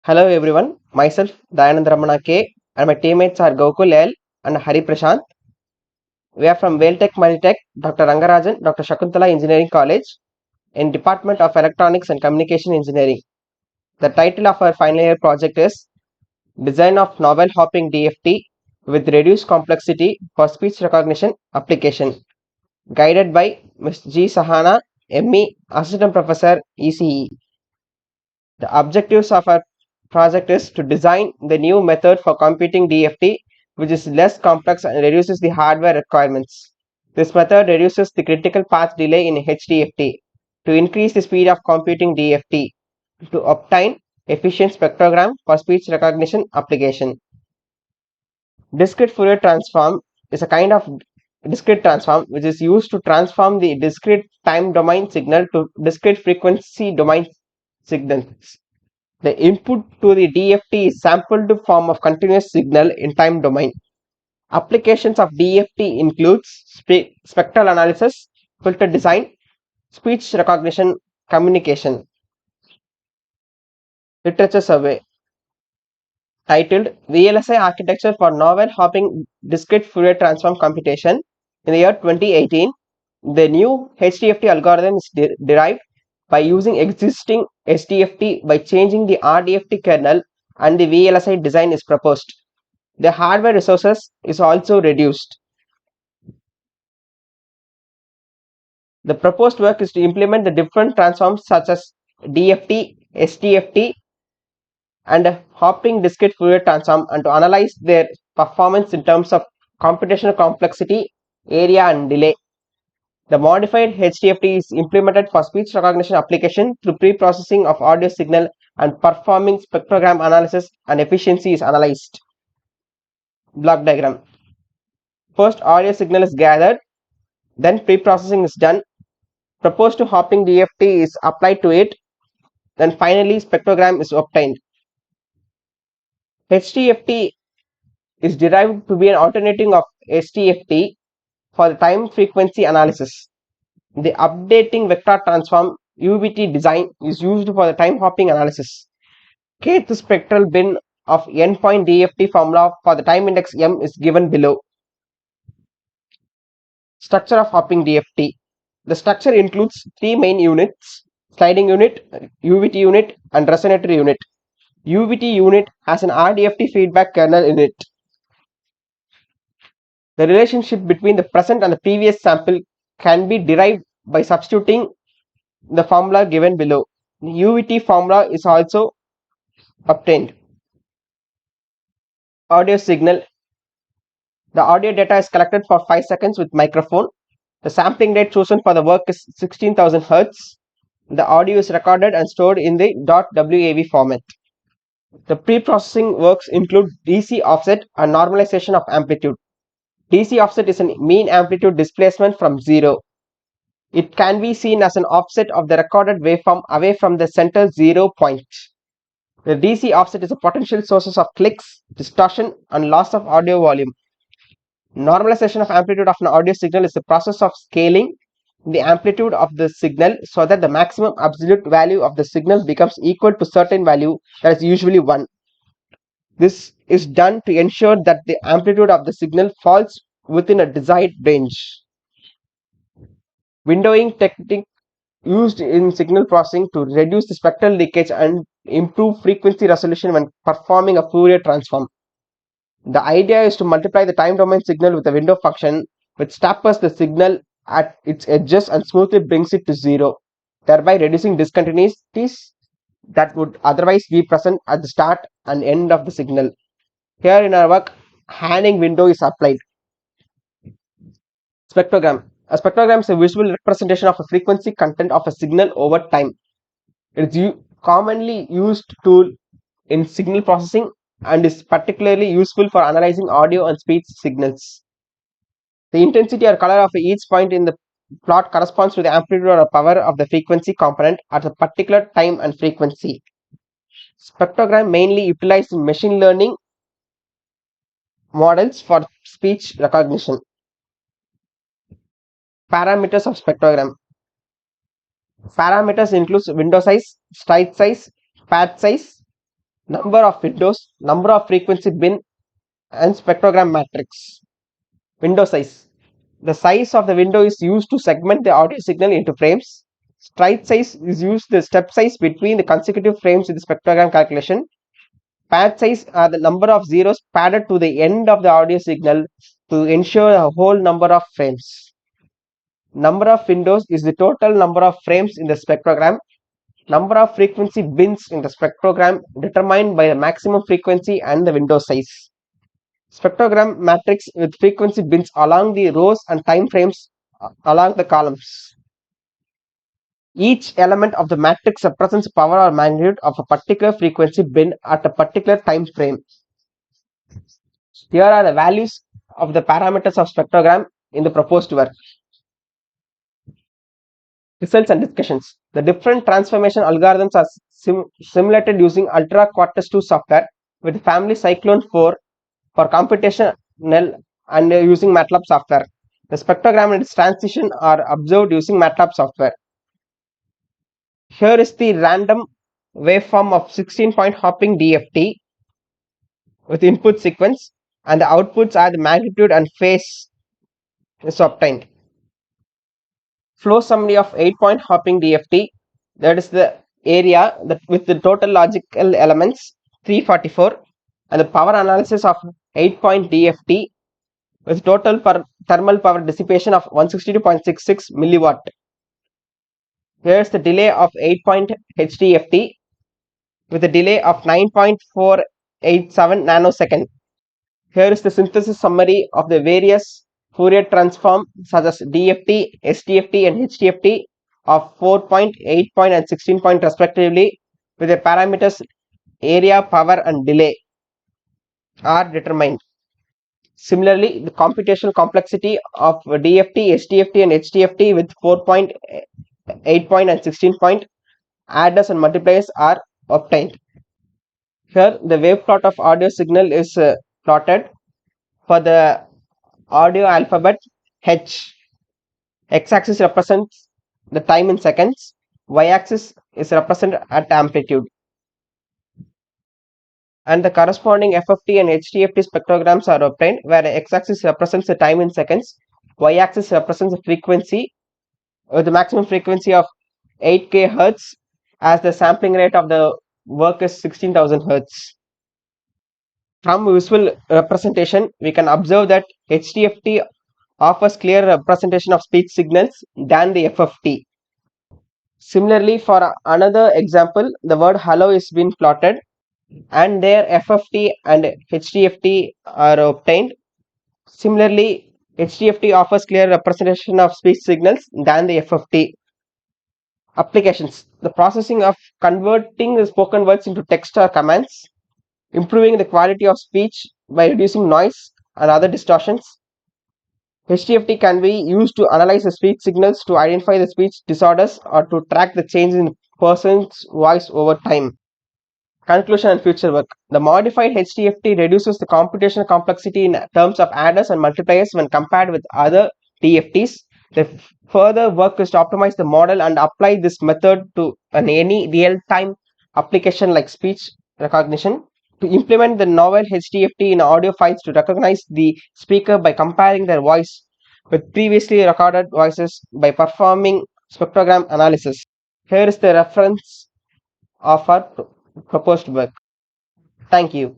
Hello everyone, myself Thayananda Ramana K and my teammates are Gokul L and Prashanth. We are from Vtmt Multitech, Dr. Rangarajan, Dr. Shakuntala Engineering College in Department of Electronics and Communication Engineering. The title of our final year project is Design of Novel Hopping DFT with Reduced Complexity for Speech Recognition Application, guided by Ms. G. Sahana, ME, Assistant Professor, ECE. The objectives of our project is to design the new method for computing DFT, which is less complex and reduces the hardware requirements. This method reduces the critical path delay in HDFT to increase the speed of computing DFT to obtain efficient spectrogram for speech recognition application. Discrete Fourier transform is a kind of discrete transform which is used to transform the discrete time domain signal to discrete frequency domain signals. The input to the DFT is sampled form of continuous signal in time domain. Applications of DFT includes spectral analysis, filter design, speech recognition, communication. Literature survey titled VLSI Architecture for Novel Hopping Discrete Fourier Transform Computation. In the year 2018, the new HDFT algorithm is derived by using existing SDFT by changing the RDFT kernel, and the VLSI design is proposed. The hardware resources is also reduced. The proposed work is to implement the different transforms such as DFT, SDFT, and hopping discrete Fourier transform and to analyze their performance in terms of computational complexity, area, and delay. The modified HDFT is implemented for speech recognition application through pre-processing of audio signal and performing spectrogram analysis, and efficiency is analyzed. Block diagram. First, audio signal is gathered, then pre-processing is done. Proposed to hopping DFT is applied to it, then finally spectrogram is obtained. HDFT is derived to be an alternative of SDFT for the time frequency analysis. The updating vector transform UVT design is used for the time hopping analysis. Kth spectral bin of n-point DFT formula for the time index m is given below. Structure of hopping DFT. The structure includes three main units: sliding unit, UVT unit, and resonator unit. UVT unit has an RDFT feedback kernel in it. The relationship between the present and the previous sample can be derived by substituting the formula given below. The UVT formula is also obtained. Audio signal. The audio data is collected for 5 seconds with microphone. The sampling rate chosen for the work is 16,000 Hz. The audio is recorded and stored in the .wav format. The pre-processing works include DC offset and normalization of amplitude. DC offset is a mean amplitude displacement from zero. It can be seen as an offset of the recorded waveform away from the center 0 point. The DC offset is a potential source of clicks, distortion, and loss of audio volume. Normalization of amplitude of an audio signal is the process of scaling the amplitude of the signal so that the maximum absolute value of the signal becomes equal to certain value, that is usually 1. This is done to ensure that the amplitude of the signal falls within a desired range. Windowing technique used in signal processing to reduce the spectral leakage and improve frequency resolution when performing a Fourier transform. The idea is to multiply the time domain signal with a window function which tapers the signal at its edges and smoothly brings it to 0, thereby reducing discontinuities that would otherwise be present at the start and end of the signal. Here in our work, Hanning window is applied. Spectrogram. A spectrogram is a visual representation of a frequency content of a signal over time. It is commonly used tool in signal processing and is particularly useful for analyzing audio and speech signals. The intensity or color of each point in the plot corresponds to the amplitude or power of the frequency component at a particular time and frequency. Spectrogram mainly utilized in machine learning models for speech recognition. Parameters of spectrogram. Parameters include window size, stride size, patch size, number of windows, number of frequency bin, and spectrogram matrix. Window size. The size of the window is used to segment the audio signal into frames. Stride size is used the step size between the consecutive frames in the spectrogram calculation. Pad size are the number of zeros padded to the end of the audio signal to ensure a whole number of frames. Number of windows is the total number of frames in the spectrogram. Number of frequency bins in the spectrogram determined by the maximum frequency and the window size. Spectrogram matrix with frequency bins along the rows and time frames along the columns. Each element of the matrix represents power or magnitude of a particular frequency bin at a particular time frame. Here are the values of the parameters of spectrogram in the proposed work. Results and discussions. The different transformation algorithms are simulated using Ultra Quartus 2 software with family Cyclone 4 for computational and using MATLAB software. The spectrogram and its transition are observed using MATLAB software. Here is the random waveform of 16-point hopping DFT with input sequence, and the outputs are the magnitude and phase is obtained. Flow summary of 8-point hopping DFT, that is the area that with the total logical elements 344, and the power analysis of 8-point DFT with total thermal power dissipation of 162.66 milliwatt. Here is the delay of 8-point HDFT with a delay of 9.487 nanosecond. Here is the synthesis summary of the various Fourier transform such as DFT, SDFT and HDFT of 4-point, 8-point and 16-point respectively with the parameters area, power and delay are determined. Similarly, the computational complexity of DFT, SDFT and HDFT with 4-point, 8-point and 16-point adders and multipliers are obtained. Here the wave plot of audio signal is plotted for the audio alphabet H. X-axis represents the time in seconds, Y-axis is represented at amplitude. And the corresponding FFT and HDFT spectrograms are obtained where the X-axis represents the time in seconds, Y-axis represents the frequency with the maximum frequency of 8K Hz as the sampling rate of the work is 16,000 Hz. From visual representation, we can observe that HDFT offers clear representation of speech signals than the FFT. Similarly, for another example, the word hello is being plotted and their FFT and HDFT are obtained. Similarly, HDFT offers clear representation of speech signals than the FFT. Applications. The processing of converting the spoken words into text or commands, improving the quality of speech by reducing noise and other distortions. HDFT can be used to analyze the speech signals to identify the speech disorders or to track the change in person's voice over time. Conclusion and future work. The modified HDFT reduces the computational complexity in terms of adders and multipliers when compared with other DFTs. The further work is to optimize the model and apply this method to any real-time application like speech recognition. To implement the novel HDFT in audio files to recognize the speaker by comparing their voice with previously recorded voices by performing spectrogram analysis. Here is the reference of our proposed work. Thank you.